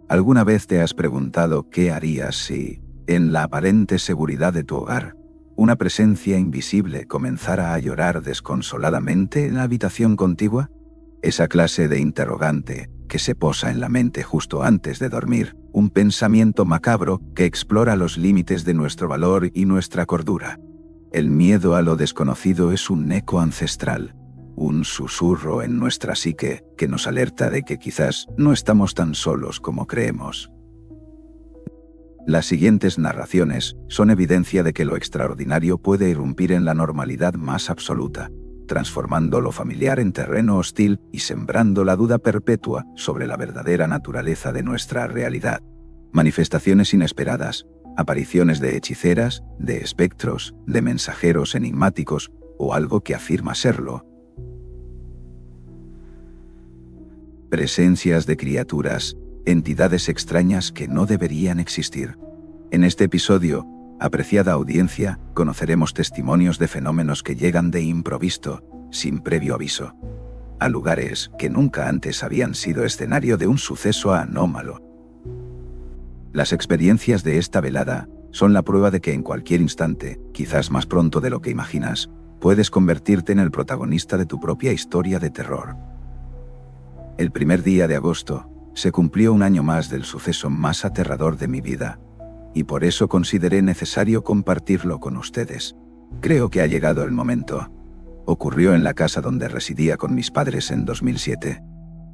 ¿Alguna vez te has preguntado qué harías si, en la aparente seguridad de tu hogar, una presencia invisible comenzara a llorar desconsoladamente en la habitación contigua? Esa clase de interrogante que se posa en la mente justo antes de dormir, un pensamiento macabro que explora los límites de nuestro valor y nuestra cordura. El miedo a lo desconocido es un eco ancestral, un susurro en nuestra psique que nos alerta de que quizás no estamos tan solos como creemos. Las siguientes narraciones son evidencia de que lo extraordinario puede irrumpir en la normalidad más absoluta, transformando lo familiar en terreno hostil y sembrando la duda perpetua sobre la verdadera naturaleza de nuestra realidad. Manifestaciones inesperadas, apariciones de hechiceras, de espectros, de mensajeros enigmáticos o algo que afirma serlo. Presencias de criaturas, entidades extrañas que no deberían existir. En este episodio, apreciada audiencia, conoceremos testimonios de fenómenos que llegan de improviso, sin previo aviso, a lugares que nunca antes habían sido escenario de un suceso anómalo. Las experiencias de esta velada son la prueba de que en cualquier instante, quizás más pronto de lo que imaginas, puedes convertirte en el protagonista de tu propia historia de terror. El primer día de agosto, se cumplió un año más del suceso más aterrador de mi vida, y por eso consideré necesario compartirlo con ustedes. Creo que ha llegado el momento. Ocurrió en la casa donde residía con mis padres en 2007.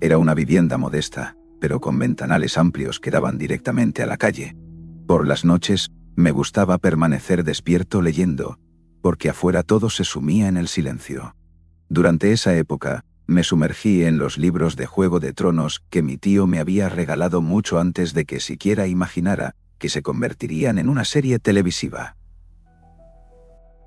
Era una vivienda modesta, pero con ventanales amplios que daban directamente a la calle. Por las noches, me gustaba permanecer despierto leyendo, porque afuera todo se sumía en el silencio. Durante esa época, me sumergí en los libros de Juego de Tronos que mi tío me había regalado mucho antes de que siquiera imaginara que se convertirían en una serie televisiva.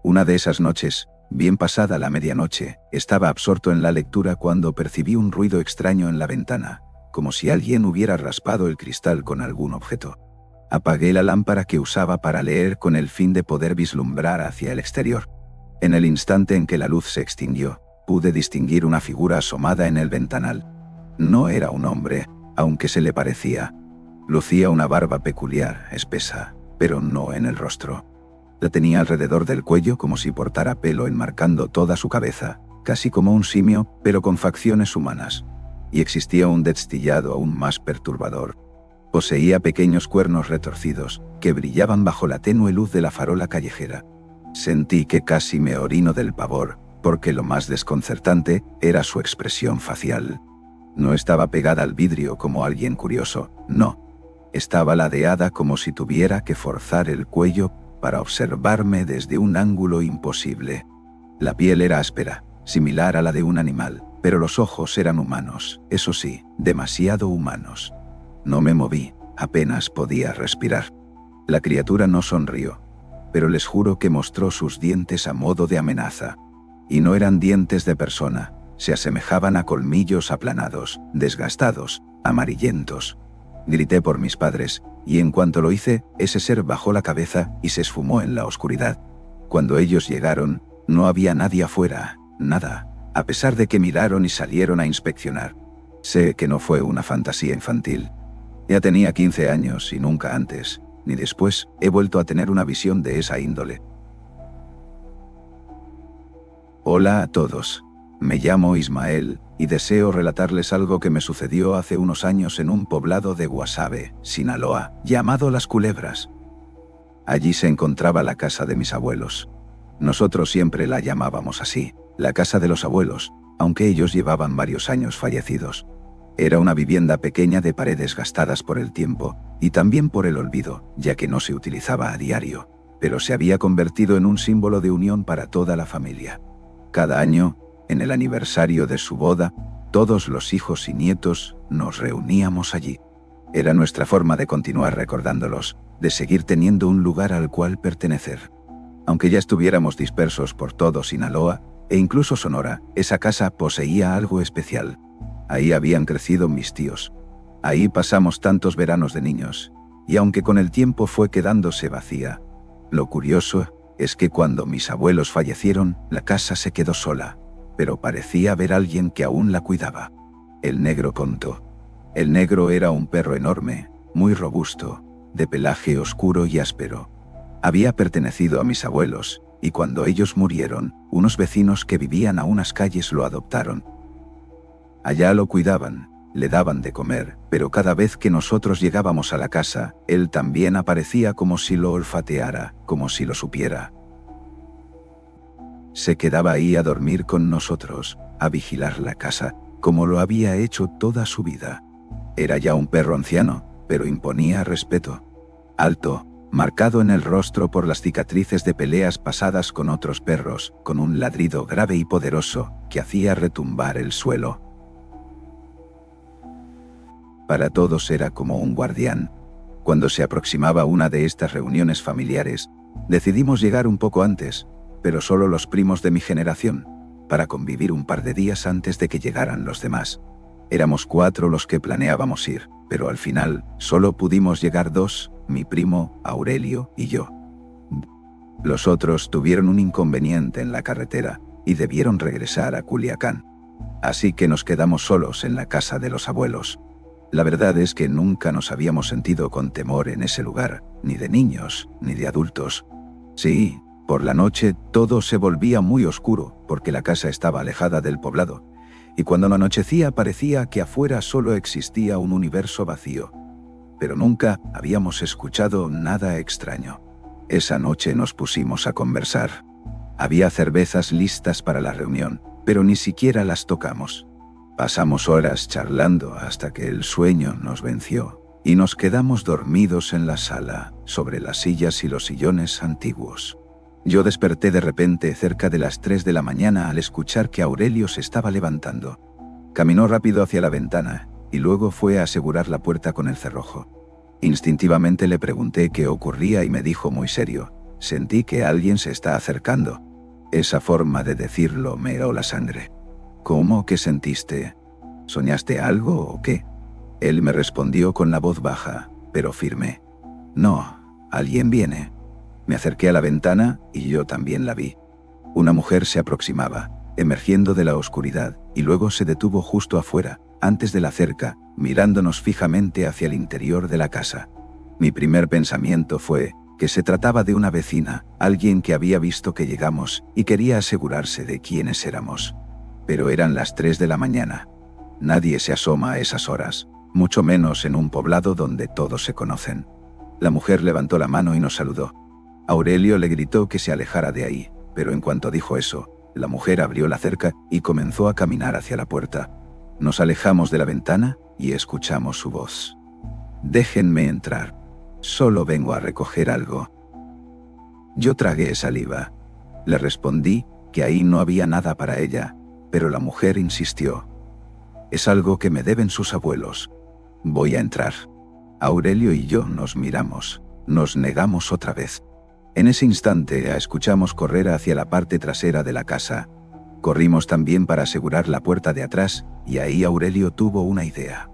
Una de esas noches, bien pasada la medianoche, estaba absorto en la lectura cuando percibí un ruido extraño en la ventana, como si alguien hubiera raspado el cristal con algún objeto. Apagué la lámpara que usaba para leer con el fin de poder vislumbrar hacia el exterior. En el instante en que la luz se extinguió, pude distinguir una figura asomada en el ventanal. No era un hombre, aunque se le parecía. Lucía una barba peculiar, espesa, pero no en el rostro. La tenía alrededor del cuello como si portara pelo enmarcando toda su cabeza, casi como un simio, pero con facciones humanas. Y existía un destillado aún más perturbador. Poseía pequeños cuernos retorcidos, que brillaban bajo la tenue luz de la farola callejera. Sentí que casi me orino del pavor, porque lo más desconcertante era su expresión facial. No estaba pegada al vidrio como alguien curioso, no. Estaba ladeada como si tuviera que forzar el cuello para observarme desde un ángulo imposible. La piel era áspera, similar a la de un animal, pero los ojos eran humanos, eso sí, demasiado humanos. No me moví, apenas podía respirar. La criatura no sonrió, pero les juro que mostró sus dientes a modo de amenaza. Y no eran dientes de persona, se asemejaban a colmillos aplanados, desgastados, amarillentos. Grité por mis padres, y en cuanto lo hice, ese ser bajó la cabeza y se esfumó en la oscuridad. Cuando ellos llegaron, no había nadie afuera, nada, a pesar de que miraron y salieron a inspeccionar. Sé que no fue una fantasía infantil. Ya tenía 15 años y nunca antes, ni después, he vuelto a tener una visión de esa índole. Hola a todos. Me llamo Ismael, y deseo relatarles algo que me sucedió hace unos años en un poblado de Guasave, Sinaloa, llamado Las Culebras. Allí se encontraba la casa de mis abuelos. Nosotros siempre la llamábamos así, la casa de los abuelos, aunque ellos llevaban varios años fallecidos. Era una vivienda pequeña de paredes gastadas por el tiempo, y también por el olvido, ya que no se utilizaba a diario, pero se había convertido en un símbolo de unión para toda la familia. Cada año, en el aniversario de su boda, todos los hijos y nietos nos reuníamos allí. Era nuestra forma de continuar recordándolos, de seguir teniendo un lugar al cual pertenecer. Aunque ya estuviéramos dispersos por todo Sinaloa, e incluso Sonora, esa casa poseía algo especial. Ahí habían crecido mis tíos. Ahí pasamos tantos veranos de niños, y aunque con el tiempo fue quedándose vacía, lo curioso es que cuando mis abuelos fallecieron, la casa se quedó sola, pero parecía haber alguien que aún la cuidaba. El negro contó. El negro era un perro enorme, muy robusto, de pelaje oscuro y áspero. Había pertenecido a mis abuelos, y cuando ellos murieron, unos vecinos que vivían a unas calles lo adoptaron. Allá lo cuidaban, le daban de comer, pero cada vez que nosotros llegábamos a la casa, él también aparecía como si lo olfateara, como si lo supiera. Se quedaba ahí a dormir con nosotros, a vigilar la casa, como lo había hecho toda su vida. Era ya un perro anciano, pero imponía respeto. Alto, marcado en el rostro por las cicatrices de peleas pasadas con otros perros, con un ladrido grave y poderoso que hacía retumbar el suelo. Para todos era como un guardián. Cuando se aproximaba una de estas reuniones familiares, decidimos llegar un poco antes, pero solo los primos de mi generación, para convivir un par de días antes de que llegaran los demás. Éramos 4 los que planeábamos ir, pero al final solo pudimos llegar 2, mi primo, Aurelio y yo. Los otros tuvieron un inconveniente en la carretera y debieron regresar a Culiacán. Así que nos quedamos solos en la casa de los abuelos. La verdad es que nunca nos habíamos sentido con temor en ese lugar, ni de niños, ni de adultos. Sí, por la noche todo se volvía muy oscuro porque la casa estaba alejada del poblado, y cuando anochecía parecía que afuera solo existía un universo vacío. Pero nunca habíamos escuchado nada extraño. Esa noche nos pusimos a conversar. Había cervezas listas para la reunión, pero ni siquiera las tocamos. Pasamos horas charlando hasta que el sueño nos venció, y nos quedamos dormidos en la sala, sobre las sillas y los sillones antiguos. Yo desperté de repente cerca de las 3 de la mañana al escuchar que Aurelio se estaba levantando. Caminó rápido hacia la ventana, y luego fue a asegurar la puerta con el cerrojo. Instintivamente le pregunté qué ocurría y me dijo muy serio: «Sentí que alguien se está acercando». Esa forma de decirlo me heló la sangre. «¿Cómo que sentiste? ¿Soñaste algo o qué?». Él me respondió con la voz baja, pero firme: «No, alguien viene». Me acerqué a la ventana y yo también la vi. Una mujer se aproximaba, emergiendo de la oscuridad, y luego se detuvo justo afuera, antes de la cerca, mirándonos fijamente hacia el interior de la casa. Mi primer pensamiento fue que se trataba de una vecina, alguien que había visto que llegamos y quería asegurarse de quiénes éramos. Pero eran las 3 de la mañana. Nadie se asoma a esas horas, mucho menos en un poblado donde todos se conocen. La mujer levantó la mano y nos saludó. Aurelio le gritó que se alejara de ahí, pero en cuanto dijo eso, la mujer abrió la cerca y comenzó a caminar hacia la puerta. Nos alejamos de la ventana y escuchamos su voz. «Déjenme entrar. Solo vengo a recoger algo». Yo tragué saliva. Le respondí que ahí no había nada para ella, pero la mujer insistió. «Es algo que me deben sus abuelos. Voy a entrar». Aurelio y yo nos miramos, nos negamos otra vez. En ese instante escuchamos correr hacia la parte trasera de la casa. Corrimos también para asegurar la puerta de atrás, y ahí Aurelio tuvo una idea.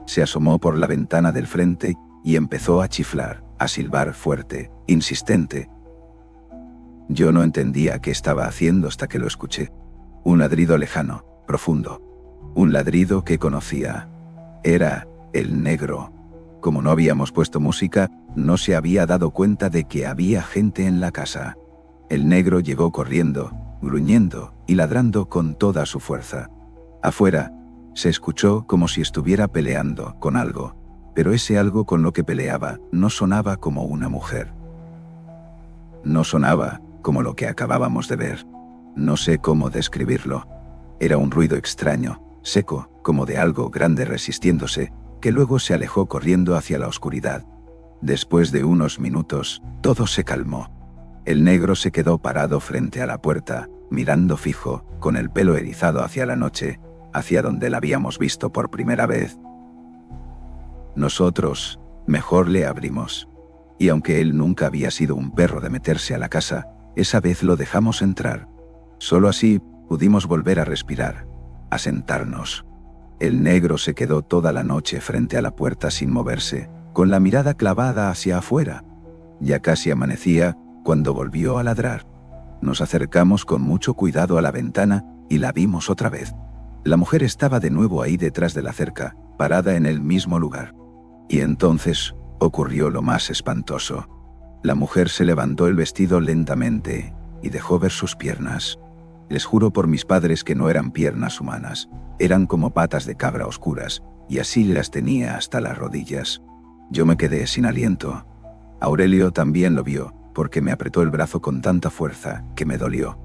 Se asomó por la ventana del frente y empezó a chiflar, a silbar fuerte, insistente. Yo no entendía qué estaba haciendo hasta que lo escuché. Un ladrido lejano, profundo. Un ladrido que conocía. Era el negro. Como no habíamos puesto música, no se había dado cuenta de que había gente en la casa. El negro llegó corriendo, gruñendo y ladrando con toda su fuerza. Afuera, se escuchó como si estuviera peleando con algo, pero ese algo con lo que peleaba no sonaba como una mujer. No sonaba como lo que acabábamos de ver. No sé cómo describirlo. Era un ruido extraño, seco, como de algo grande resistiéndose, que luego se alejó corriendo hacia la oscuridad. Después de unos minutos, todo se calmó. El negro se quedó parado frente a la puerta, mirando fijo, con el pelo erizado hacia la noche, hacia donde la habíamos visto por primera vez. Nosotros, mejor le abrimos. Y aunque él nunca había sido un perro de meterse a la casa, esa vez lo dejamos entrar. Solo así pudimos volver a respirar, a sentarnos. El negro se quedó toda la noche frente a la puerta sin moverse, con la mirada clavada hacia afuera. Ya casi amanecía cuando volvió a ladrar. Nos acercamos con mucho cuidado a la ventana y la vimos otra vez. La mujer estaba de nuevo ahí detrás de la cerca, parada en el mismo lugar. Y entonces ocurrió lo más espantoso. La mujer se levantó el vestido lentamente y dejó ver sus piernas. Les juro por mis padres que no eran piernas humanas, eran como patas de cabra oscuras, y así las tenía hasta las rodillas. Yo me quedé sin aliento. Aurelio también lo vio, porque me apretó el brazo con tanta fuerza que me dolió.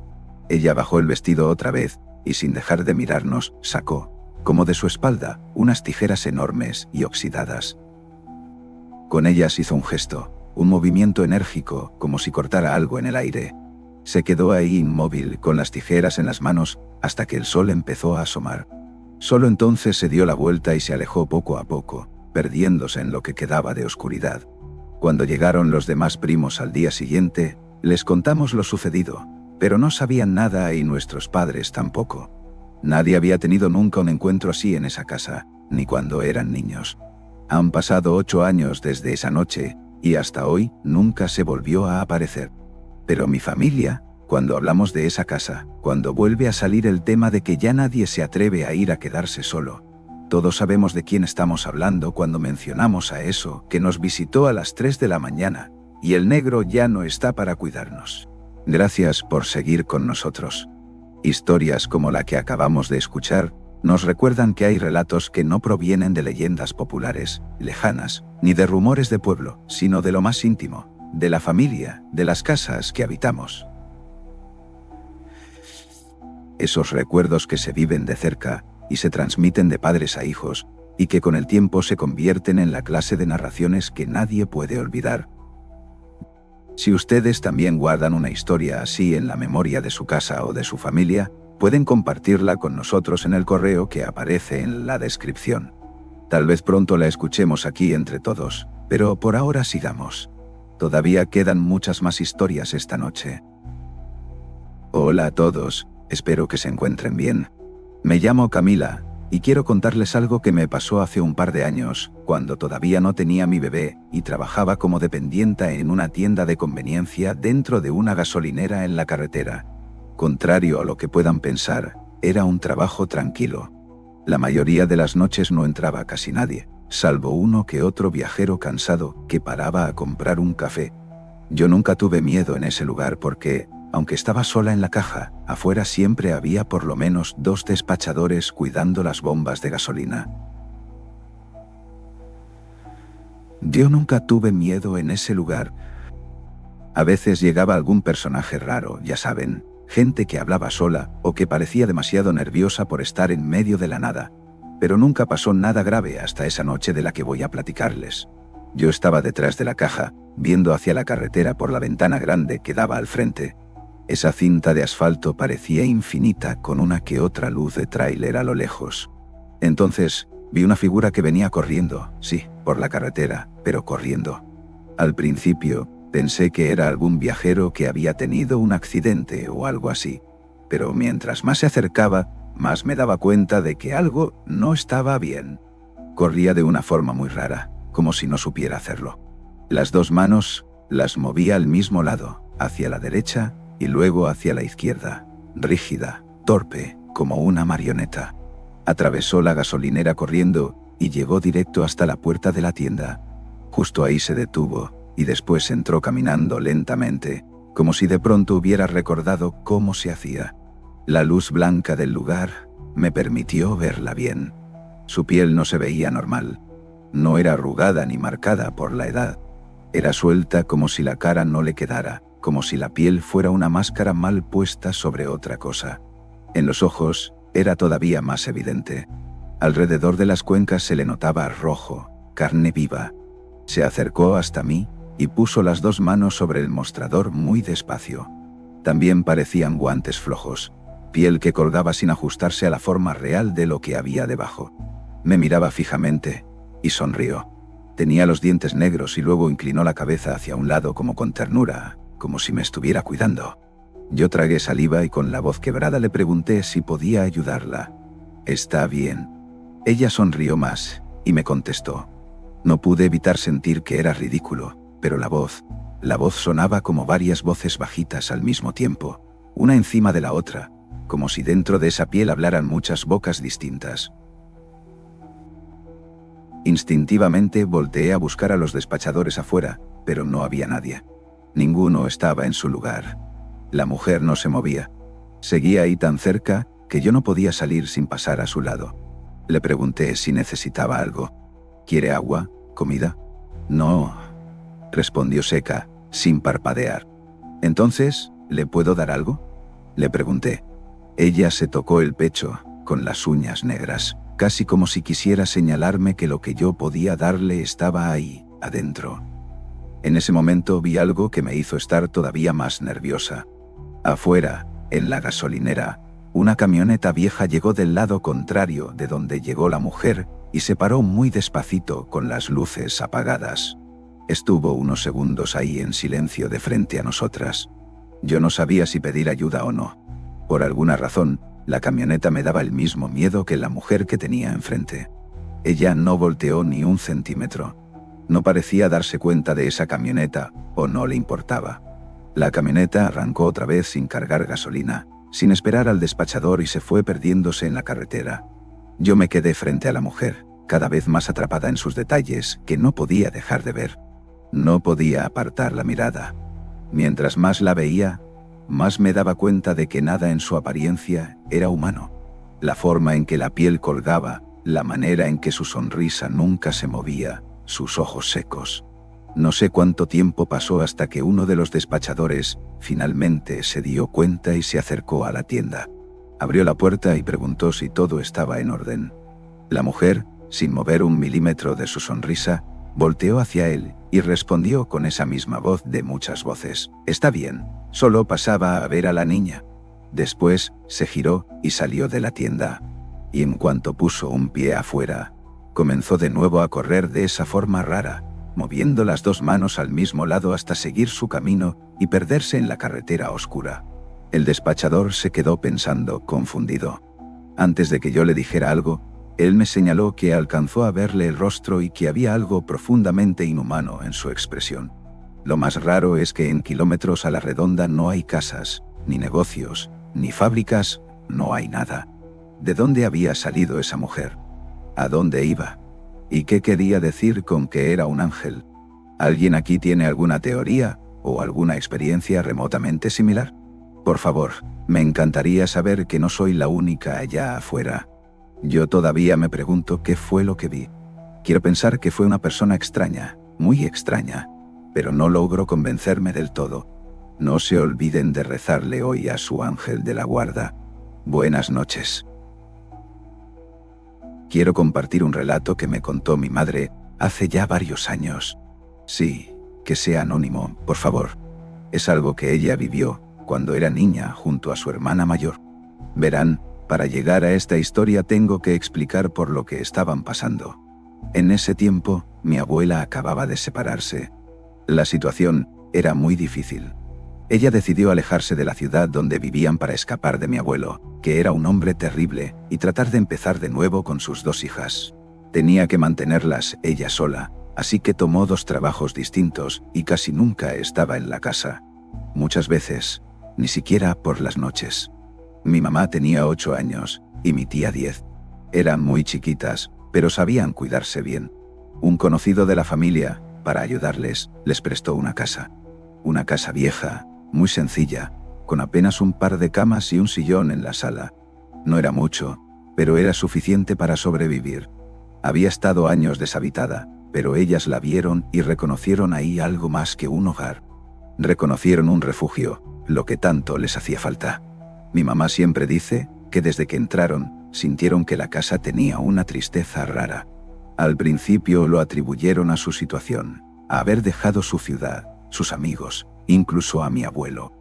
Ella bajó el vestido otra vez y sin dejar de mirarnos, sacó, como de su espalda, unas tijeras enormes y oxidadas. Con ellas hizo un gesto, un movimiento enérgico, como si cortara algo en el aire. Se quedó ahí inmóvil, con las tijeras en las manos, hasta que el sol empezó a asomar. Solo entonces se dio la vuelta y se alejó poco a poco, perdiéndose en lo que quedaba de oscuridad. Cuando llegaron los demás primos al día siguiente, les contamos lo sucedido, pero no sabían nada y nuestros padres tampoco. Nadie había tenido nunca un encuentro así en esa casa, ni cuando eran niños. Han pasado 8 años desde esa noche, y hasta hoy nunca se volvió a aparecer. Pero mi familia, cuando hablamos de esa casa, cuando vuelve a salir el tema de que ya nadie se atreve a ir a quedarse solo, todos sabemos de quién estamos hablando cuando mencionamos a eso que nos visitó a las 3 de la mañana, y el negro ya no está para cuidarnos. Gracias por seguir con nosotros. Historias como la que acabamos de escuchar nos recuerdan que hay relatos que no provienen de leyendas populares, lejanas, ni de rumores de pueblo, sino de lo más íntimo, de la familia, de las casas que habitamos. Esos recuerdos que se viven de cerca y se transmiten de padres a hijos, y que con el tiempo se convierten en la clase de narraciones que nadie puede olvidar. Si ustedes también guardan una historia así en la memoria de su casa o de su familia, pueden compartirla con nosotros en el correo que aparece en la descripción. Tal vez pronto la escuchemos aquí entre todos, pero por ahora sigamos. Todavía quedan muchas más historias esta noche. Hola a todos, espero que se encuentren bien. Me llamo Camila, y quiero contarles algo que me pasó hace un par de años, cuando todavía no tenía mi bebé y trabajaba como dependienta en una tienda de conveniencia dentro de una gasolinera en la carretera. Contrario a lo que puedan pensar, era un trabajo tranquilo. La mayoría de las noches no entraba casi nadie, salvo uno que otro viajero cansado que paraba a comprar un café. Yo nunca tuve miedo en ese lugar porque, aunque estaba sola en la caja, afuera siempre había por lo menos 2 despachadores cuidando las bombas de gasolina. Yo nunca tuve miedo en ese lugar. A veces llegaba algún personaje raro, ya saben, gente que hablaba sola o que parecía demasiado nerviosa por estar en medio de la nada. Pero nunca pasó nada grave hasta esa noche de la que voy a platicarles. Yo estaba detrás de la caja, viendo hacia la carretera por la ventana grande que daba al frente. Esa cinta de asfalto parecía infinita con una que otra luz de tráiler a lo lejos. Entonces, vi una figura que venía corriendo, sí, por la carretera, pero corriendo. Al principio, pensé que era algún viajero que había tenido un accidente o algo así, pero mientras más se acercaba, más me daba cuenta de que algo no estaba bien. Corría de una forma muy rara, como si no supiera hacerlo. Las 2 manos las movía al mismo lado, hacia la derecha y luego hacia la izquierda, rígida, torpe, como una marioneta. Atravesó la gasolinera corriendo y llegó directo hasta la puerta de la tienda. Justo ahí se detuvo y después entró caminando lentamente, como si de pronto hubiera recordado cómo se hacía. La luz blanca del lugar me permitió verla bien. Su piel no se veía normal. No era arrugada ni marcada por la edad. Era suelta como si la cara no le quedara, como si la piel fuera una máscara mal puesta sobre otra cosa. En los ojos era todavía más evidente. Alrededor de las cuencas se le notaba rojo, carne viva. Se acercó hasta mí y puso las 2 manos sobre el mostrador muy despacio. También parecían guantes flojos, piel que colgaba sin ajustarse a la forma real de lo que había debajo. Me miraba fijamente y sonrió. Tenía los dientes negros y luego inclinó la cabeza hacia un lado como con ternura, como si me estuviera cuidando. Yo tragué saliva y con la voz quebrada le pregunté si podía ayudarla. «¿Está bien?» Ella sonrió más y me contestó. No pude evitar sentir que era ridículo, pero la voz sonaba como varias voces bajitas al mismo tiempo, una encima de la otra, como si dentro de esa piel hablaran muchas bocas distintas. Instintivamente volteé a buscar a los despachadores afuera, pero no había nadie. Ninguno estaba en su lugar. La mujer no se movía. Seguía ahí tan cerca que yo no podía salir sin pasar a su lado. Le pregunté si necesitaba algo. ¿Quiere agua? ¿Comida? No, respondió seca, sin parpadear. Entonces, ¿le puedo dar algo? Le pregunté. Ella se tocó el pecho, con las uñas negras, casi como si quisiera señalarme que lo que yo podía darle estaba ahí, adentro. En ese momento vi algo que me hizo estar todavía más nerviosa. Afuera, en la gasolinera, una camioneta vieja llegó del lado contrario de donde llegó la mujer y se paró muy despacito con las luces apagadas. Estuvo unos segundos ahí en silencio de frente a nosotras. Yo no sabía si pedir ayuda o no. Por alguna razón, la camioneta me daba el mismo miedo que la mujer que tenía enfrente. Ella no volteó ni un centímetro. No parecía darse cuenta de esa camioneta, o no le importaba. La camioneta arrancó otra vez sin cargar gasolina, sin esperar al despachador y se fue perdiéndose en la carretera. Yo me quedé frente a la mujer, cada vez más atrapada en sus detalles que no podía dejar de ver. No podía apartar la mirada. Mientras más la veía, más me daba cuenta de que nada en su apariencia era humano. La forma en que la piel colgaba, la manera en que su sonrisa nunca se movía, sus ojos secos. No sé cuánto tiempo pasó hasta que uno de los despachadores finalmente se dio cuenta y se acercó a la tienda. Abrió la puerta y preguntó si todo estaba en orden. La mujer, sin mover un milímetro de su sonrisa, volteó hacia él y respondió con esa misma voz de muchas voces: «Está bien, solo pasaba a ver a la niña». Después se giró y salió de la tienda. Y en cuanto puso un pie afuera, comenzó de nuevo a correr de esa forma rara, moviendo las dos manos al mismo lado hasta seguir su camino y perderse en la carretera oscura. El despachador se quedó pensando, confundido. Antes de que yo le dijera algo, él me señaló que alcanzó a verle el rostro y que había algo profundamente inhumano en su expresión. Lo más raro es que en kilómetros a la redonda no hay casas, ni negocios, ni fábricas, no hay nada. ¿De dónde había salido esa mujer? ¿A dónde iba? ¿Y qué quería decir con que era un ángel? ¿Alguien aquí tiene alguna teoría o alguna experiencia remotamente similar? Por favor, me encantaría saber que no soy la única allá afuera. Yo todavía me pregunto qué fue lo que vi. Quiero pensar que fue una persona extraña, muy extraña, pero no logro convencerme del todo. No se olviden de rezarle hoy a su ángel de la guarda. Buenas noches. Quiero compartir un relato que me contó mi madre hace ya varios años. Sí, que sea anónimo, por favor. Es algo que ella vivió cuando era niña junto a su hermana mayor. Verán, para llegar a esta historia tengo que explicar por lo que estaban pasando. En ese tiempo, mi abuela acababa de separarse. La situación era muy difícil. Ella decidió alejarse de la ciudad donde vivían para escapar de mi abuelo, que era un hombre terrible, y tratar de empezar de nuevo con sus dos hijas. Tenía que mantenerlas ella sola, así que tomó 2 trabajos distintos y casi nunca estaba en la casa. Muchas veces, ni siquiera por las noches. Mi mamá tenía 8 años y mi tía 10. Eran muy chiquitas, pero sabían cuidarse bien. Un conocido de la familia, para ayudarles, les prestó una casa. Una casa vieja, muy sencilla, con apenas un par de camas y un sillón en la sala. No era mucho, pero era suficiente para sobrevivir. Había estado años deshabitada, pero ellas la vieron y reconocieron ahí algo más que un hogar. Reconocieron un refugio, lo que tanto les hacía falta. Mi mamá siempre dice que desde que entraron, sintieron que la casa tenía una tristeza rara. Al principio lo atribuyeron a su situación, a haber dejado su ciudad, sus amigos, incluso a mi abuelo.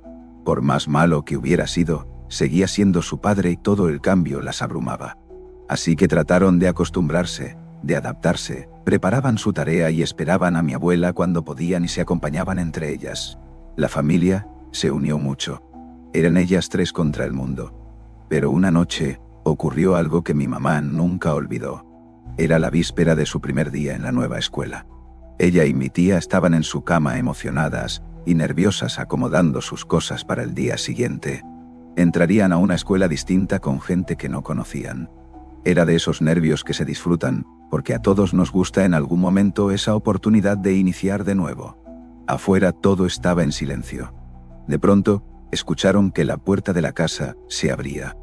Por más malo que hubiera sido, seguía siendo su padre y todo el cambio las abrumaba. Así que trataron de acostumbrarse, de adaptarse, preparaban su tarea y esperaban a mi abuela cuando podían y se acompañaban entre ellas. La familia se unió mucho. Eran ellas 3 contra el mundo. Pero una noche, ocurrió algo que mi mamá nunca olvidó. Era la víspera de su primer día en la nueva escuela. Ella y mi tía estaban en su cama emocionadas y nerviosas acomodando sus cosas para el día siguiente. Entrarían a una escuela distinta con gente que no conocían. Era de esos nervios que se disfrutan, porque a todos nos gusta en algún momento esa oportunidad de iniciar de nuevo. Afuera todo estaba en silencio. De pronto, escucharon que la puerta de la casa se abría.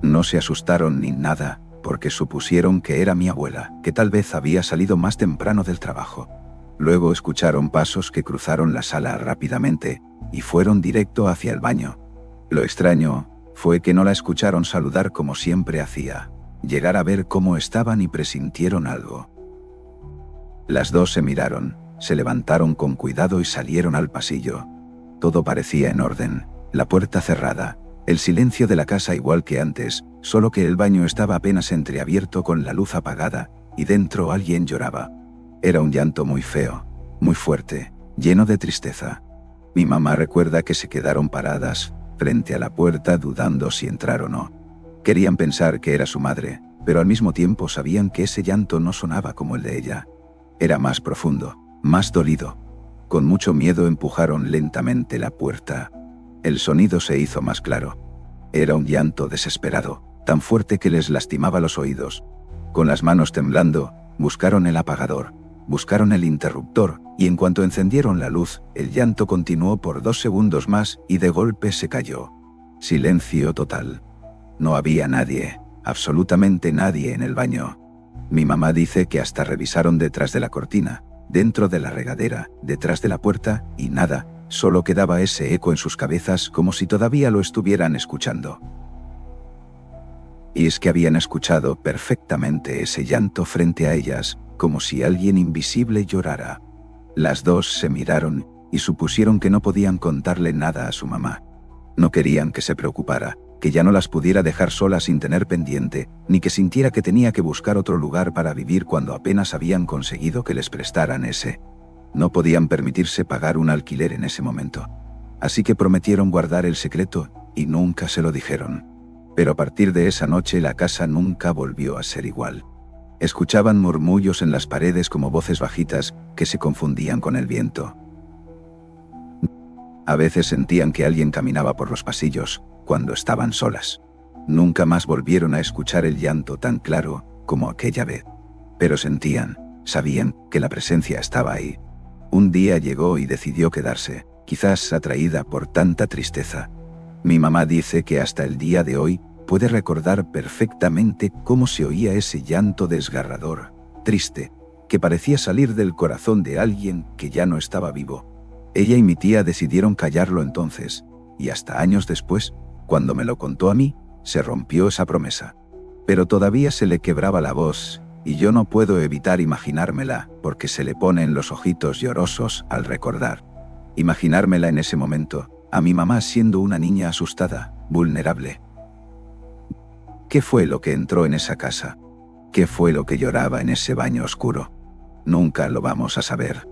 No se asustaron ni nada, porque supusieron que era mi abuela, que tal vez había salido más temprano del trabajo. Luego escucharon pasos que cruzaron la sala rápidamente y fueron directo hacia el baño. Lo extraño fue que no la escucharon saludar como siempre hacía, llegar a ver cómo estaban y presintieron algo. Las dos se miraron, se levantaron con cuidado y salieron al pasillo. Todo parecía en orden, la puerta cerrada, el silencio de la casa igual que antes, solo que el baño estaba apenas entreabierto con la luz apagada, y dentro alguien lloraba. Era un llanto muy feo, muy fuerte, lleno de tristeza. Mi mamá recuerda que se quedaron paradas frente a la puerta dudando si entrar o no. Querían pensar que era su madre, pero al mismo tiempo sabían que ese llanto no sonaba como el de ella. Era más profundo, más dolido. Con mucho miedo empujaron lentamente la puerta. El sonido se hizo más claro. Era un llanto desesperado, tan fuerte que les lastimaba los oídos. Con las manos temblando, buscaron el apagador, buscaron el interruptor, y en cuanto encendieron la luz, el llanto continuó por 2 segundos más y de golpe se cayó. Silencio total. No había nadie, absolutamente nadie en el baño. Mi mamá dice que hasta revisaron detrás de la cortina, dentro de la regadera, detrás de la puerta, y nada, solo quedaba ese eco en sus cabezas como si todavía lo estuvieran escuchando. Y es que habían escuchado perfectamente ese llanto frente a ellas, como si alguien invisible llorara. Las dos se miraron y supusieron que no podían contarle nada a su mamá. No querían que se preocupara, que ya no las pudiera dejar solas sin tener pendiente, ni que sintiera que tenía que buscar otro lugar para vivir cuando apenas habían conseguido que les prestaran ese. No podían permitirse pagar un alquiler en ese momento. Así que prometieron guardar el secreto y nunca se lo dijeron. Pero a partir de esa noche la casa nunca volvió a ser igual. Escuchaban murmullos en las paredes como voces bajitas que se confundían con el viento. A veces sentían que alguien caminaba por los pasillos cuando estaban solas. Nunca más volvieron a escuchar el llanto tan claro como aquella vez. Pero sabían que la presencia estaba ahí. Un día llegó y decidió quedarse, quizás atraída por tanta tristeza. Mi mamá dice que hasta el día de hoy puede recordar perfectamente cómo se oía ese llanto desgarrador, triste, que parecía salir del corazón de alguien que ya no estaba vivo. Ella y mi tía decidieron callarlo entonces, y hasta años después, cuando me lo contó a mí, se rompió esa promesa. Pero todavía se le quebraba la voz, y yo no puedo evitar imaginármela, porque se le ponen los ojitos llorosos al recordar. Imaginármela en ese momento, a mi mamá siendo una niña asustada, vulnerable. ¿Qué fue lo que entró en esa casa? ¿Qué fue lo que lloraba en ese baño oscuro? Nunca lo vamos a saber.